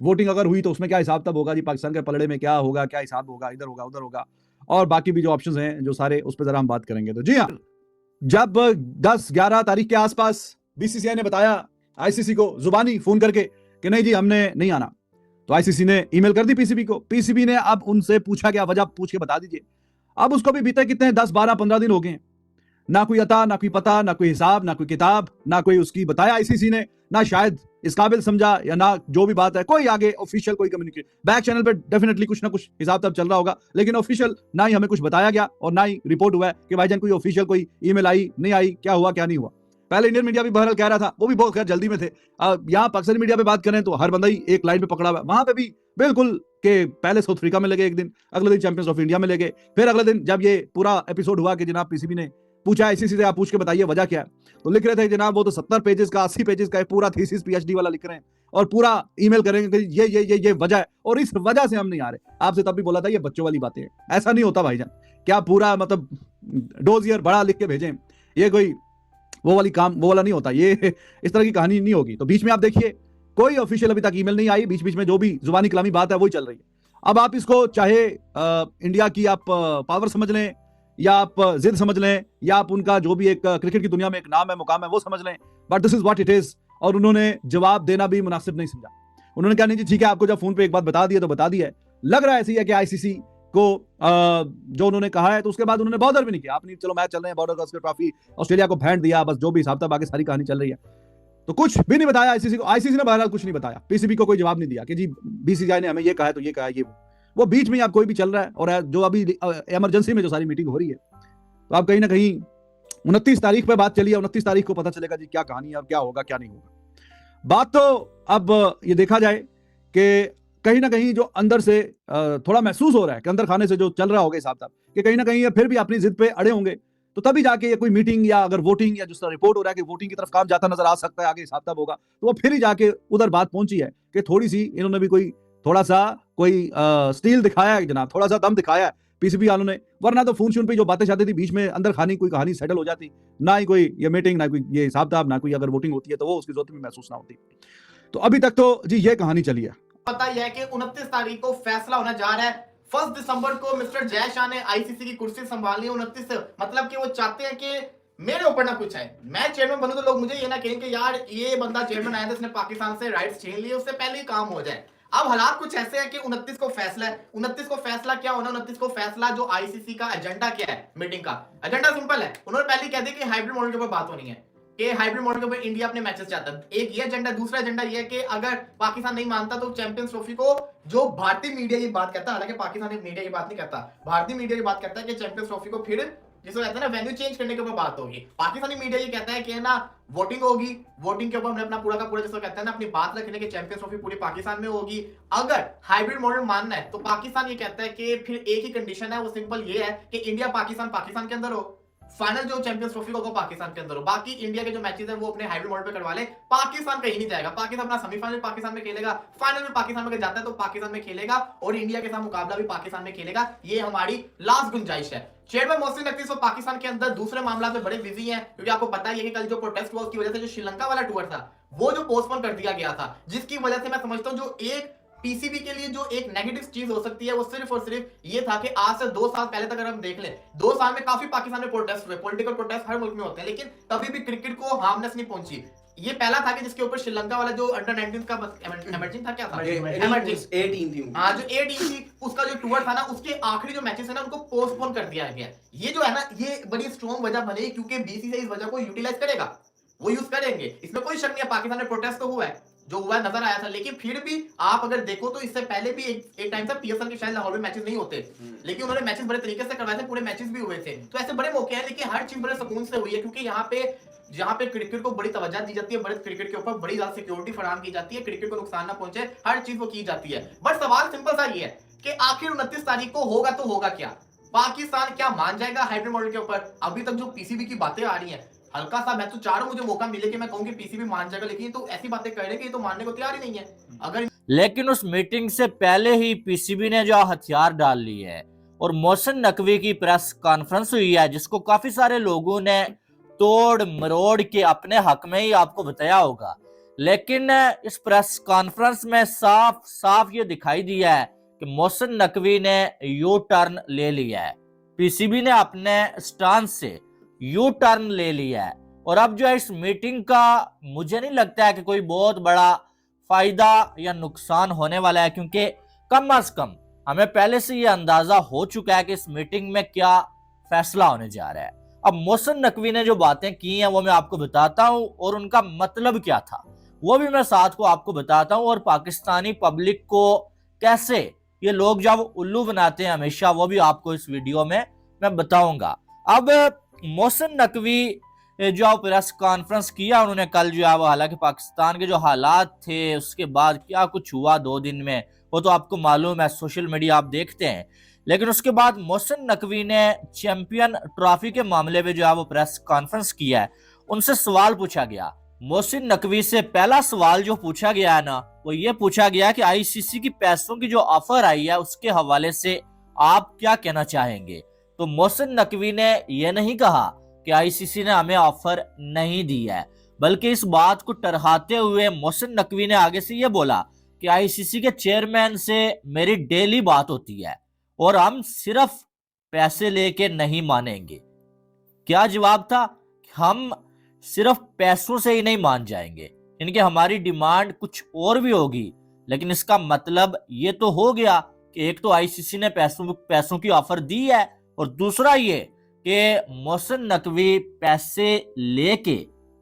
Voting अगर हुई तो उसमें क्या हिसाब तब होगा जी, पाकिस्तान के पलड़े में क्या होगा, क्या हिसाब होगा, इधर होगा उधर होगा, और बाकी भी जो ऑप्शंस हैं जो सारे, उस पर जरा हम बात करेंगे। तो जी हाँ, जब 10-11 तारीख के आसपास बीसीसीआई ने बताया आईसीसी को जुबानी फोन करके कि नहीं जी हमने नहीं आना, तो आईसीसी ने ईमेल कर दी पीसीबी को। पीसीबी ने अब उनसे पूछा गया वजह पूछ के बता दीजिए। अब उसको भी बीते कितने 10-12-15 दिन हो गए, ना कोई अता, ना कोई पता, ना कोई हिसाब, ना कोई किताब, ना कोई उसकी बताया आईसीसी ने, ना शायद इस काबिल समझा, या ना जो भी बात है कोई आगे ऑफिशियल कोई कम्युनिकेशन। बैक चैनल पे डेफिनेटली कुछ ना कुछ हिसाब तब चल रहा होगा, लेकिन ऑफिशियल ना ही हमें कुछ बताया गया और ना ही रिपोर्ट हुआ है कि भाईजान कोई ऑफिशियल कोई ईमेल आई नहीं आई, क्या हुआ क्या नहीं हुआ। पहले इंडियन मीडिया भी बहरहाल कह रहा था, वो भी बहुत खैर जल्दी में थे। यहाँ पाकिस्तानी मीडिया पे बात करें तो हर बंदा ही एक लाइन पे पकड़ा हुआ है, वहां पे भी बिल्कुल के पहले साउथ अफ्रीका में लगे एक दिन, अगले दिन चैंपियंस ऑफ इंडिया में लगे, फिर अगले दिन जब ये पूरा एपिसोड हुआ कि जनाब पीसीबी ने पूछा आईसीसी से आप पूछ के बताइए वजह क्या है, तो लिख रहे थे जनाब वो तो 70 पेजेस का 80 पेजेस का पूरा थीसिस पीएचडी वाला लिख रहे हैं और पूरा ईमेल करेंगे कि ये वजह है और इस वजह से हम नहीं आ रहे। आपसे तब भी बोला था ये बच्चों वाली बातें हैं, ऐसा नहीं होता भाईजान। क्या पूरा मतलब डोजियर बड़ा लिख के भेजें, ये कोई वो वाली काम वो वाला नहीं होता, ये इस तरह की कहानी नहीं होगी। तो बीच में आप देखिए कोई ऑफिशियल अभी तक ईमेल नहीं आई, बीच बीच में जो भी जुबानी कलामी बात है वही चल रही है। अब आप इसको चाहे इंडिया की आप पावर समझ लें, या आप जिद समझ लें, या आप उनका जो भी एक क्रिकेट की दुनिया में एक नाम है मुकाम है वो समझ लें, but this is what it is. और उन्होंने जवाब देना भी मुनासिब नहीं समझा। उन्होंने कहा नहीं जी ठीक है, आपको जब फोन पे एक बात बता दिया तो बता दिया है। लग रहा है ऐसी है कि आईसीसी को जो उन्होंने कहा है तो उसके बाद उन्होंने बॉदर भी नहीं किया, अपनी चलो मैच चल रहे हैं, बॉर्डर गावस्कर ट्रॉफी ऑस्ट्रेलिया को भेंट दिया, बस जो भी हिसाब था, बाकी सारी कहानी चल रही है। तो कुछ भी नहीं बताया आईसीसी को, आईसीसी ने बहरहाल कुछ नहीं बताया, पीसीबी को कोई जवाब नहीं दिया कि जी बीसीसीआई ने हमें ये कहा है तो ये कहा है, ये वो बीच में आप कोई भी चल रहा है। और जो अभी इमरजेंसी में जो सारी मीटिंग हो रही है, तो आप कहीं ना कहीं 29 तारीख पे बात चली है, 29 तारीख को पता चलेगा जी क्या कहानी है और क्या होगा क्या नहीं होगा। बात तो अब ये देखा जाए कि कहीं ना कहीं जो अंदर से थोड़ा महसूस हो रहा है कि अंदर खाने से जो चल रहा होगा हिसाब किताब, कि कहीं ना कहीं ये फिर भी अपनी जिद पे अड़े होंगे, तो तभी जाके ये कोई मीटिंग या अगर वोटिंग या जिस तरह रिपोर्ट हो रहा है कि वोटिंग की तरफ काम जाता नजर आ सकता है, आगे हिसाब किताब होगा, तो वो फिर ही जाके उधर बात पहुंची है कि थोड़ी सी इन्होंने भी कोई थोड़ा सा कोई स्टील दिखाया है जनाब, थोड़ा सा दम दिखाया है पीसीबी वालों ने। वरना तो फोन शून पे जो बातें चाहती थी बीच में अंदर खानी कोई कहानी सेटल हो जाती, ना ही कोई ये मीटिंग, ना कोई ये हिसाब किताब, ना कोई अगर वोटिंग होती है तो वो उसकी जरूरत भी महसूस ना होती। तो अभी तक तो जी ये कहानी चली है। पता यह है कि 29 तारीख को फैसला होने जा रहा है। 1 दिसंबर को मिस्टर जय शाह ने आईसीसी की कुर्सी संभालनी है। 29 मतलब कि वो चाहते हैं कि मेरे ऊपर ना कुछ है, मैं चेयरमैन बनूं तो लोग मुझे ये ना कहें कि यार ये बंदा चेयरमैन आया था, इसने पाकिस्तान से राइट्स छीन लिए, उससे पहले ही काम हो जाए। अब हालात कुछ ऐसे हैं कि 29 को फैसला है। 29 को फैसला क्या होना, 29 को फैसला जो आईसीसी का एजेंडा क्या है, मीटिंग का एजेंडा सिंपल है। उन्होंने पहले कह दिया कि हाइब्रिड मॉडल के ऊपर बात होनी है, कि हाइब्रिड मॉडल के ऊपर इंडिया अपने मैचेस चाहता है। एक ये एजेंडा, दूसरा एजेंडा ये है कि अगर पाकिस्तान नहीं मानता तो चैंपियंस ट्रॉफी को, जो भारतीय मीडिया ये बात कहता है, हालांकि पाकिस्तानी मीडिया ये बात नहीं कहता, भारतीय मीडिया ये बात कहता है कि चैंपियंस ट्रॉफी को फिर जिसको कहते हैं ना वेन्यू चेंज करने के ऊपर बात होगी। पाकिस्तानी मीडिया ये कहता है कि ना वोटिंग होगी, वोटिंग के ऊपर हमने अपना पूरा का पूरा जिसको कहते हैं ना अपनी बात रखने के चैंपियंस ट्रॉफी पूरी पाकिस्तान में होगी। अगर हाइब्रिड मॉडल मानना है तो पाकिस्तान ये कहता है कि फिर एक ही कंडीशन है, वो सिंपल ये है कि इंडिया पाकिस्तान पाकिस्तान के अंदर हो, फाइनल जो चैंपियंस ट्रॉफी को पाकिस्तान के अंदर हो, बाकी इंडिया के जो मैचेस है वो अपने हाइब्रिड मॉडल पे करवा ले। पाकिस्तान कहीं नहीं जाएगा, पाकिस्तान अपना सेमीफाइनल पाकिस्तान में खेलेगा, फाइनल में पाकिस्तान में जाता है तो पाकिस्तान में खेलेगा, और इंडिया के साथ मुकाबला भी पाकिस्तान में खेलेगा। ये हमारी लास्ट गुंजाइश है। चेयरमैन मोहसिन नकवी तो पाकिस्तान के अंदर दूसरे मामला में बड़े बिजी हैं, क्योंकि आपको पता है कि कल जो प्रोटेस्ट हुआ उसकी वजह से जो श्रीलंका वाला टूर था वो जो पोस्टपोन कर दिया गया था, जिसकी वजह से मैं समझता हूं जो एक पीसीबी के लिए जो एक नेगेटिव चीज हो सकती है वो सिर्फ और सिर्फ ये था कि आज से 2 साल पहले तक अगर हम देख लें, 2 साल में काफी पाकिस्तान में प्रोटेस्ट हुए, पॉलिटिकल प्रोटेस्ट हर मुल्क में होते हैं, लेकिन कभी भी क्रिकेट को हार्मनेस नहीं पहुंची। ये पहला था कि जिसके ऊपर श्रीलंका वाला जो अंडर 19 का इमर्जिंग था, क्या था, इमर्जिंग 18 थी, हाँ जो 18 थी, उसका जो टूर था ना, उसके आखिरी जो मैचेस है ना उनको पोस्टपोन कर दिया गया। ये जो है ना ये बड़ी स्ट्रॉन्ग वजह बनी, क्योंकि बीसीसीआई इस वजह को यूटिलाइज करेगा, वो यूज करेंगे, इसमें कोई शक नहीं है। पाकिस्तान में प्रोटेस्ट तो हुआ है, जो हुआ नजर आया था, लेकिन फिर भी आप अगर देखो तो इससे पहले भी एक टाइम था पीएसएल के शायद लाहौर में मैचेस नहीं होते, लेकिन उन्होंने मैचेस बड़े तरीके से करवाए थे, पूरे मैचेस भी हुए थे। तो ऐसे बड़े मौके हैं, लेकिन हर चीज बड़े सुकून से हुई है, क्योंकि यहाँ पे क्रिकेट को बड़ी तवज्जो दी जाती है, बड़े क्रिकेट के ऊपर बड़ी ज्यादा सिक्योरिटी फराहम की जाती है, क्रिकेट को नुकसान ना पहुंचे, हर चीज वो की जाती है। बट सवाल सिंपल सा ये है कि आखिर 29 तारीख को होगा तो होगा क्या, पाकिस्तान क्या मान जाएगा हाइब्रिड मॉडल के ऊपर? अभी तक जो पीसीबी की बातें आ रही हैं, हल्का सा मैं तो चाह रहा हूं मुझे मौका मिले कि मैं कहूं कि पीसीबी मान जाएगा, लेकिन ये तो ऐसी बातें कह रहे हैं कि ये तो मानने को तैयार ही नहीं है। अगर लेकिन उस मीटिंग से पहले ही पीसीबी ने जो हथियार डाल लिए है और मोहसिन नकवी की प्रेस कॉन्फ्रेंस हुई है, जिसको काफी सारे लोगों ने तोड़ मरोड़ के अपने हक में ही आपको बताया होगा, लेकिन इस प्रेस कॉन्फ्रेंस में साफ साफ ये दिखाई दिया है कि मोहसिन नकवी ने यू टर्न ले लिया है। पीसीबी ने अपने स्टांस से यू टर्न ले लिया है और अब जो है इस मीटिंग का मुझे नहीं लगता है कि कोई बहुत बड़ा फायदा या नुकसान होने वाला है, क्योंकि कम अज कम हमें पहले से ये अंदाजा हो चुका है कि इस मीटिंग में क्या फैसला होने जा रहा है। अब मोहसिन नकवी ने जो बातें की हैं वो मैं आपको बताता हूं और उनका मतलब क्या था वो भी मैं साथ को आपको बताता हूं, और पाकिस्तानी पब्लिक को कैसे ये लोग जब उल्लू बनाते हैं हमेशा वो भी आपको इस वीडियो में मैं बताऊंगा। अब मोहसिन नकवी जो प्रेस कॉन्फ्रेंस किया उन्होंने कल जो है वो, हालांकि पाकिस्तान के जो हालात थे उसके बाद क्या कुछ हुआ 2 दिन में वो तो आपको मालूम है, सोशल मीडिया आप देखते हैं। लेकिन उसके बाद मोहसिन नकवी ने चैंपियन ट्रॉफी के मामले में जो है वो प्रेस कॉन्फ्रेंस किया है। उनसे सवाल पूछा गया। मोहसिन नकवी से पहला सवाल जो पूछा गया है ना वो ये पूछा गया कि आईसीसी की पैसों की जो ऑफर आई है उसके हवाले से आप क्या कहना चाहेंगे। तो मोहसिन नकवी ने यह नहीं कहा कि आईसीसी ने हमें ऑफर नहीं दी है, बल्कि इस बात को टरहाते हुए मोहसिन नकवी ने आगे से यह बोला कि आईसीसी के चेयरमैन से मेरी डेली बात होती है और हम सिर्फ पैसे लेके नहीं मानेंगे। क्या जवाब था? हम सिर्फ पैसों से ही नहीं मान जाएंगे, इनकी हमारी डिमांड कुछ और भी होगी। लेकिन इसका मतलब ये तो हो गया कि एक तो आईसीसी ने पैसों की ऑफर दी है और दूसरा ये कि मोहसिन नकवी पैसे लेके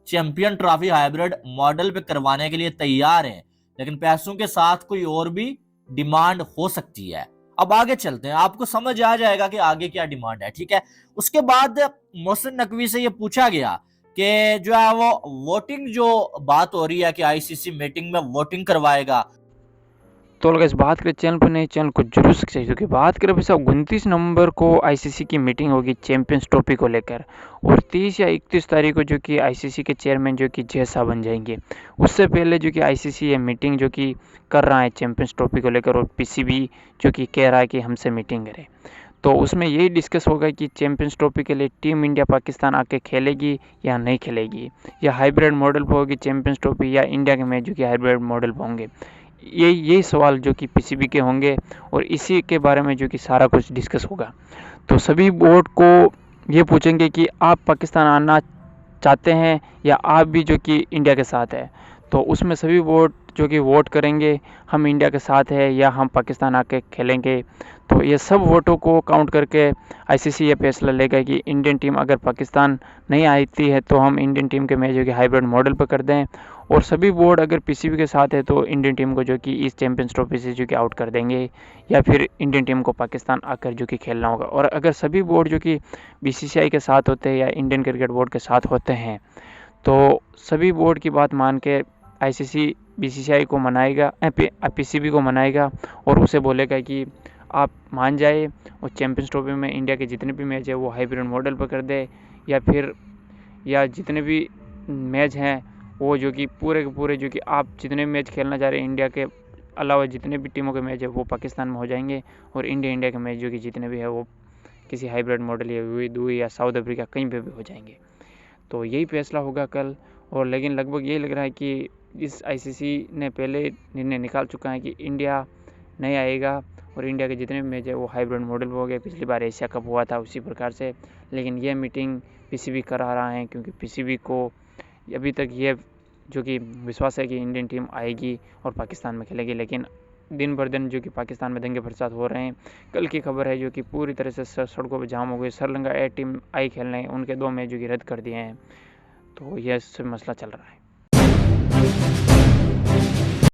चैंपियन ट्रॉफी हाइब्रिड मॉडल पे करवाने के लिए तैयार हैं, लेकिन पैसों के साथ कोई और भी डिमांड हो सकती है। अब आगे चलते हैं, आपको समझ आ जाएगा कि आगे क्या डिमांड है, ठीक है। उसके बाद मोहसिन नकवी से ये पूछा गया कि जो है वो वोटिंग जो बात हो रही है कि आईसीसी मीटिंग में वोटिंग करवाएगा। तो लोग इस बात करें चैनल पर, नए चैनल को जरूर सब्सक्राइब क्योंकि बात करें भाई साहब 29 नवंबर को आईसीसी की मीटिंग होगी चैंपियंस ट्रॉफी को लेकर, और 30 या 31 तारीख को जो कि आईसीसी के चेयरमैन जो कि जय शाह बन जाएंगे। उससे पहले जो कि आईसीसी ये मीटिंग जो कि कर रहा है चैंपियंस ट्रॉफी को लेकर, और पीसीबी जो कि कह रहा है कि हमसे मीटिंग करे, तो उसमें यही डिस्कस होगा कि चैंपियंस ट्रॉफी के लिए टीम इंडिया पाकिस्तान आके खेलेगी या नहीं खेलेगी, या हाइब्रिड मॉडल पर होगी चैंपियंस ट्रॉफी, या इंडिया के मैच जो कि हाइब्रिड मॉडल पर होंगे। यही सवाल जो कि पीसीबी के होंगे और इसी के बारे में जो कि सारा कुछ डिस्कस होगा। तो सभी बोर्ड को ये पूछेंगे कि आप पाकिस्तान आना चाहते हैं या आप भी जो कि इंडिया के साथ है। तो उसमें सभी बोर्ड जो कि वोट करेंगे हम इंडिया के साथ है या हम पाकिस्तान आके खेलेंगे। तो ये सब वोटों को काउंट करके आईसीसी ये फैसला लेगा कि इंडियन टीम अगर पाकिस्तान नहीं आती है तो हम इंडियन टीम के मैच जो कि हाइब्रिड मॉडल पर कर दें, और सभी बोर्ड अगर पीसीबी के साथ है तो इंडियन टीम को जो कि इस चैंपियंस ट्रॉफी से जो कि आउट कर देंगे, या फिर इंडियन टीम को पाकिस्तान आकर जो कि खेलना होगा। और अगर सभी बोर्ड जो कि बीसीसीआई के साथ होते हैं या इंडियन क्रिकेट बोर्ड के साथ होते हैं तो सभी बोर्ड की बात मान के आईसीसी बीसीसीआई को मनाएगा, पीसीबी को मनाएगा और उसे बोलेगा कि आप मान जाए और चैंपियंस ट्रॉफी में इंडिया के जितने भी मैच है वो हाइब्रिड मॉडल पर कर दे, या जितने भी मैच हैं वो जो कि पूरे के पूरे जो कि आप जितने मैच खेलना चाह रहे हैं इंडिया के अलावा जितने भी टीमों के मैच है वो पाकिस्तान में हो जाएंगे, और इंडिया के मैच जो कि जितने भी है वो किसी हाइब्रिड मॉडल या दुबई या साउथ अफ्रीका कहीं पे भी हो जाएंगे। तो यही फैसला होगा कल। और लेकिन लगभग यही लग रहा है कि इस आईसीसी ने पहले निर्णय निकाल चुका है कि इंडिया नहीं आएगा और इंडिया के जितने भी मैच है वो हाइब्रिड मॉडल हो गए। पिछली बार एशिया कप हुआ था उसी प्रकार से, लेकिन यह मीटिंग पीसीबी करा रहा है क्योंकि पीसीबी को अभी तक ये जो कि विश्वास है कि इंडियन टीम आएगी और पाकिस्तान में खेलेगी। लेकिन दिन भर दिन जो कि पाकिस्तान में दंगे फसाद हो रहे हैं। कल की खबर है जो कि पूरी तरह से सड़कों पर जाम हो गई। श्रीलंका ए टीम आई खेलने, उनके 2 मैच जो कि रद्द कर दिए हैं। तो यह सब मसला चल रहा है।